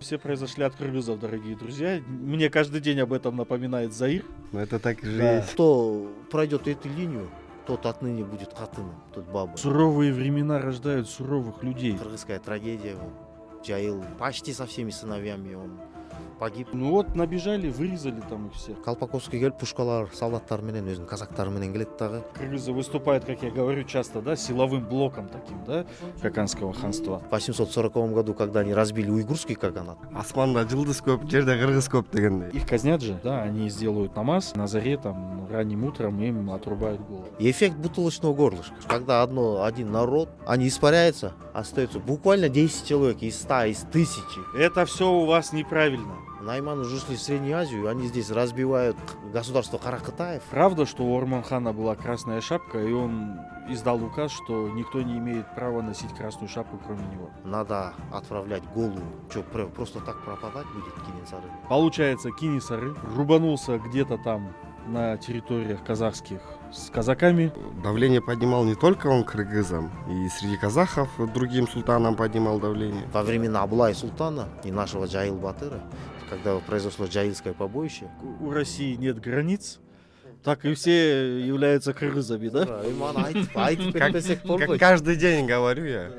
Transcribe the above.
Все произошли от кыргызов, дорогие друзья. Мне каждый день об этом напоминает Заир. Но это так и Да. есть. Кто пройдет эту линию, тот отныне будет хатыном, тот баба. Суровые времена рождают суровых людей. Кыргызская трагедия. Джаил почти со всеми сыновьями он погиб. Ну вот, набежали, вырезали там их всех. Колпаковский келип пушкалар солдаттар менен өзүнүн казактары менен келет дагы. Кыргызы выступают, как я говорю часто, да, силовым блоком таким, да, Хаканского ханства. В 840 году, когда они разбили уйгурский каганат, Асманда жылдыз көп, жерде кыргыз көп дегендей. Их казнят же, да, они сделают намаз, на заре там ранним утром им отрубают голову. и эффект бутылочного горлышка. Когда один народ, они испаряются, остается буквально 10 человек из 100, из 1000. Это все у вас неправильно. Найманы уже ушли в Среднюю Азию, они здесь разбивают государство Каракатаев. Правда, что у Орманхана была красная шапка, и он издал указ, что никто не имеет права носить красную шапку, кроме него. Надо отправлять голову. Что, просто так пропадать будет Кинесары? Получается, Кинисары рубанулся где-то там на территориях казахских с казаками. Давление поднимал не только он кыргызам, и среди казахов другим султанам поднимал давление. Во времена Абулай Султана и нашего Джаил Батыра, когда произошло Джаилское побоище, У России нет границ, так и все являются кыргызами, да? Иман айтып кетпесек Как болбойт. каждый день говорю я.